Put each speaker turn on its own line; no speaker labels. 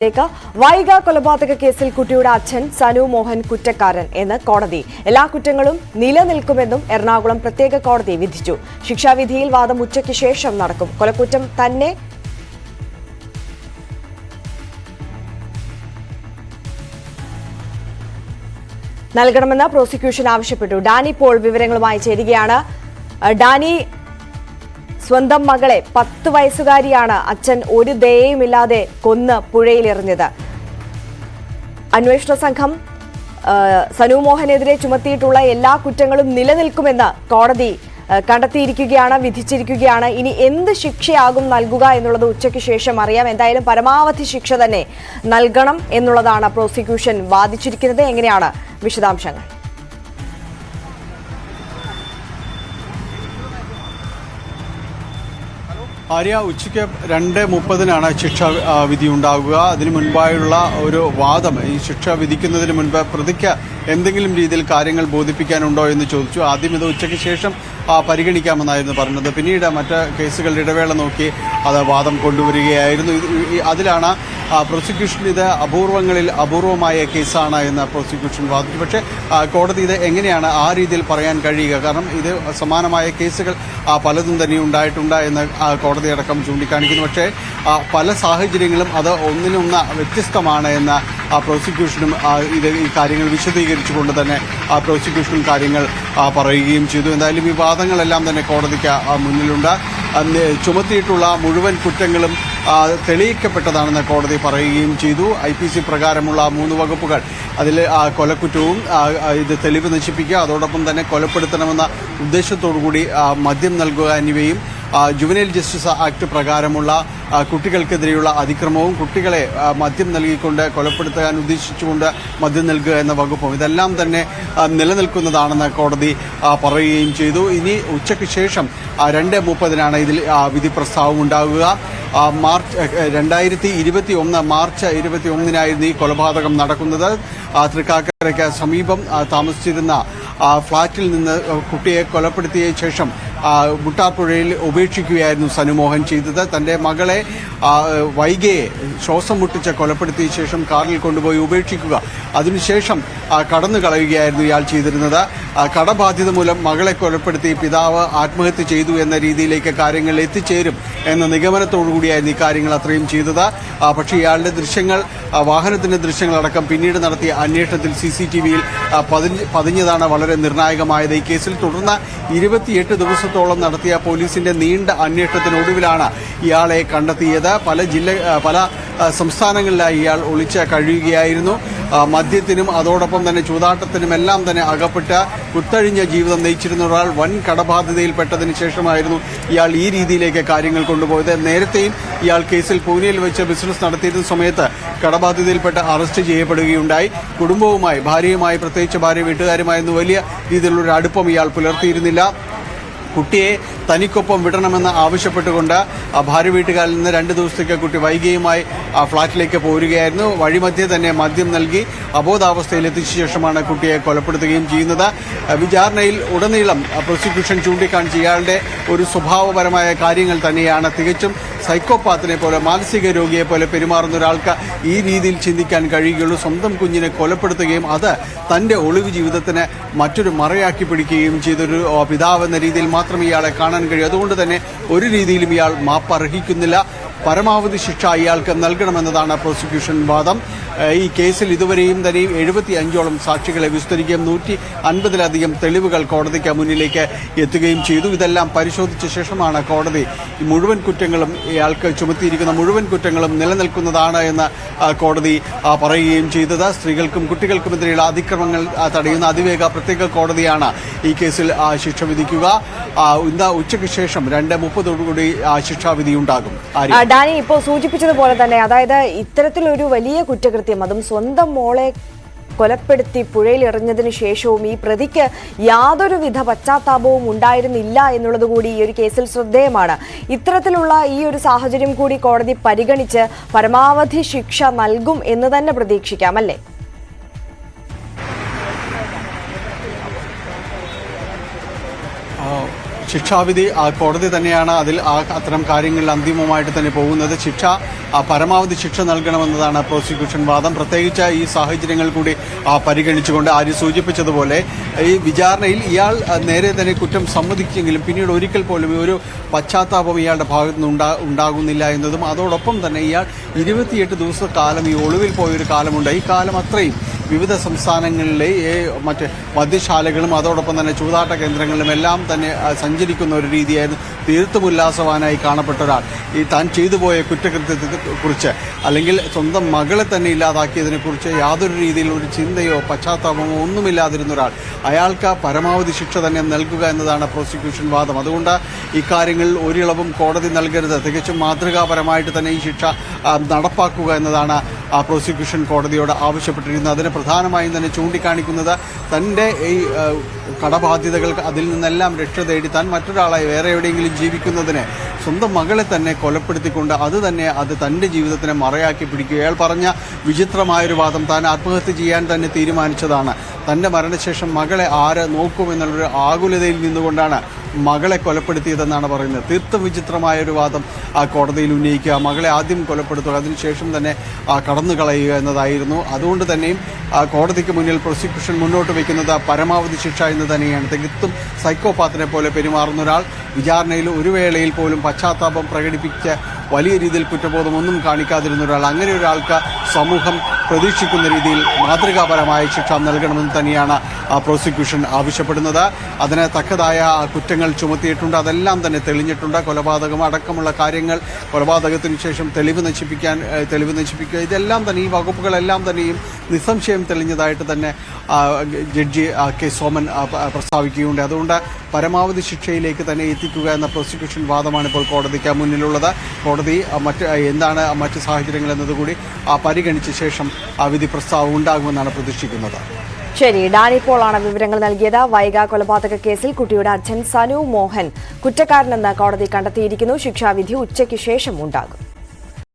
വൈഗ കൊലപാതക കേസിൽ കുട്ടിയുടെ അച്ഛൻ സനു മോഹൻ കുറ്റക്കാരൻ എന്ന് കോടതി. എല്ലാ കുറ്റങ്ങളും നിലനിൽക്കുമെന്നും എറണാകുളം പ്രത്യേക കോടതി വിധിച്ചു. ശിക്ഷാവിധിയിൽ വാദം ഉച്ചയ്ക്ക് ശേഷം നടക്കും. കൊലക്കുറ്റം തന്നെ നൽകണമെന്ന് പ്രോസിക്യൂഷൻ ആവശ്യപ്പെട്ടു. ഡാനി പോൾ വിവരങ്ങളുമായി ചേരുകയാണ്. ഡാനി, സ്വന്തം മകളെ 10 വയസ്സുകാരിയാണ് അച്ഛൻ ഒരു ദയയുമില്ലാതെ കൊന്ന് പുഴയിലെറിഞ്ഞത്. അന്വേഷണ സംഘം സനു മോഹനെതിരെ ചുമത്തിയിട്ടുള്ള എല്ലാ കുറ്റങ്ങളും നിലനിൽക്കുമെന്ന് കോടതി കണ്ടെത്തിയിരിക്കുകയാണ്, വിധിച്ചിരിക്കുകയാണ്. ഇനി എന്ത് ശിക്ഷയാകും നൽകുക എന്നുള്ളത് ഉച്ചയ്ക്ക് ശേഷം അറിയാം. എന്തായാലും പരമാവധി ശിക്ഷ തന്നെ നൽകണം എന്നുള്ളതാണ് പ്രോസിക്യൂഷൻ വാദിച്ചിരിക്കുന്നത്. എങ്ങനെയാണ് വിശദാംശങ്ങൾ?
ആര്യ, ഉച്ചയ്ക്ക് 2:30-നാണ് ശിക്ഷാ വിധി ഉണ്ടാകുക. അതിനു മുൻപായുള്ള ഒരു വാദം, ഈ ശിക്ഷ വിധിക്കുന്നതിന് മുൻപ് പ്രതിക്ക് എന്തെങ്കിലും രീതിയിൽ കാര്യങ്ങൾ ബോധിപ്പിക്കാനുണ്ടോ എന്ന് ചോദിച്ചു. ആദ്യം ഇത് ഉച്ചയ്ക്ക് ശേഷം പരിഗണിക്കാമെന്നായിരുന്നു പറഞ്ഞത്. പിന്നീട് മറ്റ് കേസുകളുടെ ഇടവേള നോക്കി അത് വാദം കൊണ്ടുവരികയായിരുന്നു. അതിലാണ് പ്രോസിക്യൂഷൻ ഇത് അപൂർവങ്ങളിൽ അപൂർവമായ കേസാണ് എന്ന് പ്രോസിക്യൂഷൻ വാദിച്ചു. പക്ഷേ കോടതി ഇത് എങ്ങനെയാണ് ആ രീതിയിൽ പറയാൻ കഴിയുക? കാരണം ഇത് സമാനമായ കേസുകൾ പലതും തന്നെ ഉണ്ടായിട്ടുണ്ട് എന്ന് കോടതി അടക്കം ചൂണ്ടിക്കാണിക്കുന്നു. പക്ഷേ പല സാഹചര്യങ്ങളും അത് ഒന്നിനൊന്ന് വ്യത്യസ്തമാണ് എന്ന് പ്രോസിക്യൂഷനും ഈ കാര്യങ്ങൾ വിശദീകരിച്ചുകൊണ്ട് തന്നെ പ്രോസിക്യൂഷനും കാര്യങ്ങൾ പറയുകയും ചെയ്തു. എന്തായാലും ഈ വാദങ്ങളെല്ലാം തന്നെ കോടതിക്ക് മുന്നിലുണ്ട്. ചുമത്തിയിട്ടുള്ള മുഴുവൻ കുറ്റങ്ങളും തെളിയിക്കപ്പെട്ടതാണെന്ന് കോടതി പറയുകയും ചെയ്തു. IPC പ്രകാരമുള്ള 3 വകുപ്പുകൾ, അതിൽ കൊലക്കുറ്റവും ഇത് തെളിവ് നശിപ്പിക്കുക, അതോടൊപ്പം തന്നെ കൊലപ്പെടുത്തണമെന്ന ഉദ്ദേശത്തോടുകൂടി മദ്യം നൽകുക എന്നിവയും, ജുവനൈൽ ജസ്റ്റിസ് ആക്ട് പ്രകാരമുള്ള കുട്ടികൾക്കെതിരെയുള്ള അതിക്രമവും, കുട്ടികളെ മദ്യം നൽകിക്കൊണ്ട് കൊലപ്പെടുത്താൻ ഉദ്ദേശിച്ചുകൊണ്ട് മദ്യം നൽകുക എന്ന വകുപ്പും, ഇതെല്ലാം തന്നെ നിലനിൽക്കുന്നതാണെന്ന് കോടതി പറയുകയും ചെയ്തു. ഇനി ഉച്ചയ്ക്ക് ശേഷം 2:30-നാണ് ഇതിൽ വിധി പ്രസ്താവം ഉണ്ടാകുക. മാർച്ച് 21-നായിരുന്നു ഈ കൊലപാതകം നടക്കുന്നത്. തൃക്കാക്കരയ്ക്ക് സമീപം താമസിച്ചിരുന്ന ഫ്ളാറ്റിൽ നിന്ന് കുട്ടിയെ കൊലപ്പെടുത്തിയ ശേഷം മുട്ടാപ്പുഴയിൽ ഉപേക്ഷിക്കുകയായിരുന്നു സനുമോഹൻ ചെയ്തത്. തന്റെ മകളെ വൈഗയെ ശ്വാസം മുട്ടിച്ച് കൊലപ്പെടുത്തിയ ശേഷം കാറിൽ കൊണ്ടുപോയി ഉപേക്ഷിക്കുക, അതിനുശേഷം കടന്നു കളയുകയായിരുന്നു ഇയാൾ ചെയ്തിരുന്നത്. കടബാധ്യത മൂലം മകളെ കൊലപ്പെടുത്തി പിതാവ് ആത്മഹത്യ ചെയ്തു എന്ന രീതിയിലേക്ക് കാര്യങ്ങൾ എത്തിച്ചേരും എന്ന നിഗമനത്തോടുകൂടിയായിരുന്നു ഈ കാര്യങ്ങൾ അത്രയും ചെയ്തത്. പക്ഷേ ഇയാളുടെ ദൃശ്യങ്ങൾ, വാഹനത്തിന്റെ ദൃശ്യങ്ങളടക്കം പിന്നീട് നടത്തിയ അന്വേഷണത്തിൽ CCTVയിൽ പതിഞ്ഞതാണ് വളരെ നിർണായകമായത്. ഈ കേസിൽ തുടർന്ന് 28 ദിവസത്തോളം നടത്തിയ പോലീസിന്റെ നീണ്ട അന്വേഷണത്തിനൊടുവിലാണ് ഇയാളെ കണ്ടെത്തിയത്. പല സംസ്ഥാനങ്ങളിലായി ഇയാൾ ഒളിച്ച് കഴിയുകയായിരുന്നു. മദ്യത്തിനും അതോടൊപ്പം തന്നെ ചൂതാട്ടത്തിനുമെല്ലാം തന്നെ അകപ്പെട്ട് കുത്തഴിഞ്ഞ ജീവിതം നയിച്ചിരുന്ന ഒരാൾ വൻ കടബാധ്യതയിൽപ്പെട്ടതിന് ശേഷമായിരുന്നു ഇയാൾ ഈ രീതിയിലേക്ക് കാര്യങ്ങൾ കൊണ്ടുപോയത്. നേരത്തെയും ഇയാൾ കേസിൽ പൂനെയിൽ വെച്ച് ബിസിനസ് നടത്തിയിരുന്ന സമയത്ത് കടബാധ്യതയിൽപ്പെട്ട് അറസ്റ്റ് ചെയ്യപ്പെടുകയുണ്ടായി. കുടുംബവുമായി, ഭാര്യയുമായി, പ്രത്യേകിച്ച് ഭാര്യ വീട്ടുകാരുമായിരുന്നു വലിയ രീതിയിലുള്ള അടുപ്പം ഇയാൾ പുലർത്തിയിരുന്നില്ല. കുട്ടിയെ തനിക്കൊപ്പം വിടണമെന്ന് ആവശ്യപ്പെട്ടുകൊണ്ട് ഭാര്യ വീട്ടുകാരിൽ നിന്ന് 2 ദിവസത്തേക്ക് കുട്ടി വൈകിയുമായി ഫ്ളാറ്റിലേക്ക് പോരുകയായിരുന്നു. വഴിമധ്യേ തന്നെ മദ്യം നൽകി അബോധാവസ്ഥയിൽ എത്തിച്ച ശേഷമാണ് കുട്ടിയെ കൊലപ്പെടുത്തുകയും ചെയ്യുന്നത്. വിചാരണയിൽ ഉടനീളം പ്രോസിക്യൂഷൻ ചൂണ്ടിക്കാണിച്ച് ഇയാളുടെ ഒരു സ്വഭാവപരമായ കാര്യങ്ങൾ തന്നെയാണ്. തികച്ചും സൈക്കോപാത്തിനെ പോലെ, മാനസിക രോഗിയെ പോലെ പെരുമാറുന്ന ഒരാൾക്ക് ഈ രീതിയിൽ ചിന്തിക്കാൻ കഴിയുകയുള്ളൂ. സ്വന്തം കുഞ്ഞിനെ കൊലപ്പെടുത്തുകയും അത് തന്റെ ഒളിവ് ജീവിതത്തിന് മറ്റൊരു മറയാക്കി പിടിക്കുകയും ചെയ്തൊരു പിതാവ് എന്ന രീതിയിൽ മാത്രം ഇയാളെ കാണാൻ കഴിയും. അതുകൊണ്ട് തന്നെ ഒരു രീതിയിലും ഇയാൾ മാപ്പ് അർഹിക്കുന്നില്ല. പരമാവധി ശിക്ഷ ഇയാൾക്ക് നൽകണമെന്നതാണ് പ്രോസിക്യൂഷൻ വാദം. ഈ കേസിൽ ഇതുവരെയും തന്നെ 75ഓളം സാക്ഷികളെ വിസ്തരിക്കുകയും 150-ലധികം തെളിവുകൾ കോടതിക്ക് മുന്നിലേക്ക് എത്തുകയും ചെയ്തു. ഇതെല്ലാം പരിശോധിച്ച ശേഷമാണ് കോടതി ഈ മുഴുവൻ കുറ്റങ്ങളും, ഇയാൾക്ക് ചുമത്തിയിരിക്കുന്ന മുഴുവൻ കുറ്റങ്ങളും നിലനിൽക്കുന്നതാണ് എന്ന് കോടതി പറയുകയും ചെയ്തത്. സ്ത്രീകൾക്കും കുട്ടികൾക്കുമെതിരെയുള്ള അതിക്രമങ്ങൾ തടയുന്ന അതിവേഗ പ്രത്യേക കോടതിയാണ് ഈ കേസിൽ ശിക്ഷ വിധിക്കുക. ഇന്ന് ഉച്ചയ്ക്ക് ശേഷം 2:30 ശിക്ഷാവിധി ഉണ്ടാകും.
ഡാനി ഇപ്പോൾ സൂചിപ്പിച്ചതുപോലെ തന്നെ, അതായത് ഇത്തരത്തിലൊരു വലിയ കുറ്റകൃത്യം, അതും സ്വന്തം മോളെ കൊലപ്പെടുത്തി പുഴയിൽ എറിഞ്ഞതിന് ശേഷവും ഈ പ്രതിക്ക് യാതൊരുവിധ പശ്ചാത്താപവും ഉണ്ടായിരുന്നില്ല എന്നുള്ളത് കൂടി ഈ ഒരു കേസിൽ ശ്രദ്ധേയമാണ്. ഇത്തരത്തിലുള്ള ഈ ഒരു സാഹചര്യം കൂടി കോടതി പരിഗണിച്ച് പരമാവധി ശിക്ഷ നൽകും എന്ന് തന്നെ പ്രതീക്ഷിക്കാം, അല്ലേ?
ശിക്ഷാവിധി കോടതി തന്നെയാണ് അത്തരം കാര്യങ്ങളിൽ അന്തിമമായിട്ട് തന്നെ പോകുന്നത്. പരമാവധി ശിക്ഷ നൽകണമെന്നതാണ് പ്രോസിക്യൂഷൻ വാദം. പ്രത്യേകിച്ച് ഈ സാഹചര്യങ്ങൾ കൂടി പരിഗണിച്ചുകൊണ്ട് ആര്യ സൂചിപ്പിച്ചതുപോലെ ഈ വിചാരണയിൽ ഇയാൾ നേരെ തന്നെ കുറ്റം സമ്മതിച്ചെങ്കിലും പിന്നീട് ഒരിക്കൽ പോലും ഒരു പശ്ചാത്താപം ഇയാളുടെ ഭാഗത്തു നിന്ന് ഉണ്ടാകുന്നില്ല എന്നതും അതോടൊപ്പം തന്നെ ഇയാൾ 28 ദിവസക്കാലം ഈ ഒളിവിൽ പോയൊരു കാലമുണ്ട്. ഈ കാലം അത്രയും വിവിധ സംസ്ഥാനങ്ങളിലെ മറ്റ് മദ്യശാലകളും അതോടൊപ്പം തന്നെ ചൂതാട്ട കേന്ദ്രങ്ങളിലും എല്ലാം തന്നെ സഞ്ചരിക്കുന്ന ഒരു രീതിയായിരുന്നു. തീർത്തും ഉല്ലാസവാനായി കാണപ്പെട്ട ഒരാൾ ഈ താൻ ചെയ്തു പോയ കുറ്റകൃത്യത്തെക്കുറിച്ച് അല്ലെങ്കിൽ സ്വന്തം മകളെ തന്നെ ഇല്ലാതാക്കിയതിനെക്കുറിച്ച് യാതൊരു രീതിയിലുള്ള ഒരു ചിന്തയോ പശ്ചാത്താപമോ ഒന്നുമില്ലാതിരുന്ന ഒരാൾ, അയാൾക്ക് പരമാവധി ശിക്ഷ തന്നെ നൽകുക എന്നതാണ് പ്രോസിക്യൂഷൻ വാദം. അതുകൊണ്ട് ഇക്കാര്യങ്ങളിൽ ഒരിളവും കോടതി നൽകരുത്, തികച്ചും മാതൃകാപരമായിട്ട് തന്നെ ഈ ശിക്ഷ നടപ്പാക്കുക എന്നതാണ് പ്രോസിക്യൂഷൻ കോടതിയോട് ആവശ്യപ്പെട്ടിരുന്നത്. അതിന് പ്രധാനമായും തന്നെ ചൂണ്ടിക്കാണിക്കുന്നത് തൻ്റെ ഈ കടബാധ്യതകൾ അതിൽ നിന്നെല്ലാം രക്ഷ തേടി താൻ മറ്റൊരാളായി വേറെ എവിടെയെങ്കിലും ജീവിക്കുന്നതിന് സ്വന്തം മകളെ തന്നെ കൊലപ്പെടുത്തിക്കൊണ്ട് അത് തൻ്റെ ജീവിതത്തിനെ മറയാക്കി പിടിക്കുക. അയാൾ പറഞ്ഞ വിചിത്രമായൊരു വാദം, താൻ ആത്മഹത്യ ചെയ്യാൻ തന്നെ തീരുമാനിച്ചതാണ്. തൻ്റെ മരണശേഷം മകളെ ആര് നോക്കുമെന്നുള്ളൊരു ആകുലതയിൽ നിന്നുകൊണ്ടാണ് മകളെ കൊലപ്പെടുത്തിയതെന്നാണ് പറയുന്നത്. തീർത്തും വിചിത്രമായൊരു വാദം കോടതിയിൽ ഉന്നയിക്കുക, മകളെ ആദ്യം കൊലപ്പെടുത്തുക, അതിനുശേഷം തന്നെ കടന്നു കളയുക എന്നതായിരുന്നു. അതുകൊണ്ട് തന്നെയും കോടതിക്ക് മുന്നിൽ പ്രോസിക്യൂഷൻ മുന്നോട്ട് വയ്ക്കുന്നത് പരമാവധി ശിക്ഷ എന്ന് തന്നെയാണ്. തികച്ചും സൈക്കോപാത്തിനെ പോലെ പെരുമാറുന്ന ഒരാൾ, വിചാരണയിൽ ഒരു വേളയിൽ പോലും പശ്ചാത്താപം പ്രകടിപ്പിച്ച് വലിയ രീതിയിൽ കുറ്റബോധമൊന്നും കാണിക്കാതിരുന്ന ഒരാൾ, അങ്ങനെ ഒരാൾക്ക് സമൂഹം പ്രതീക്ഷിക്കുന്ന രീതിയിൽ മാതൃകാപരമായ ശിക്ഷ നൽകണമെന്ന് തന്നെയാണ് പ്രോസിക്യൂഷൻ ആവശ്യപ്പെടുന്നത്. അതിന് തക്കതായ കുറ്റങ്ങൾ ചുമത്തിയിട്ടുണ്ട്, അതെല്ലാം തന്നെ തെളിഞ്ഞിട്ടുണ്ട്. കൊലപാതകം അടക്കമുള്ള കാര്യങ്ങൾ, കൊലപാതകത്തിന് ശേഷം തെളിവ് നശിപ്പിക്കുക, ഇതെല്ലാം തന്നെ ഈ വകുപ്പുകളെല്ലാം തന്നെയും നിസ്സംശയം തെളിഞ്ഞതായിട്ട് തന്നെ ജഡ്ജി കെ സോമൻ പ്രസ്താവിക്കുകയുണ്ട്. അതുകൊണ്ട് പരമാവധി ശിക്ഷയിലേക്ക് തന്നെ എത്തിക്കുക എന്ന പ്രോസിക്യൂഷൻ വാദമാണ് ഇപ്പോൾ കോടതിക്ക് മുന്നിലുള്ളത്. കോടതി എന്താണ് മറ്റ് സാഹചര്യങ്ങൾ എന്നതുകൂടി പരിഗണിച്ച ശേഷം വിധി പ്രസ്താവം ഉണ്ടാകുമെന്നാണ് പ്രതീക്ഷിക്കുന്നത്.
ശരി, ഡാനിപ്പോളാണ് വിവരങ്ങൾ നൽകിയത്. വൈഗ കൊലപാതക കേസിൽ കുട്ടിയുടെ അച്ഛൻ സനു മോഹൻ കുറ്റക്കാരനെന്ന് കോടതി കണ്ടെത്തിയിരിക്കുന്നു. ശിക്ഷാവിധി ഉച്ചയ്ക്ക് ശേഷം ഉണ്ടാകും.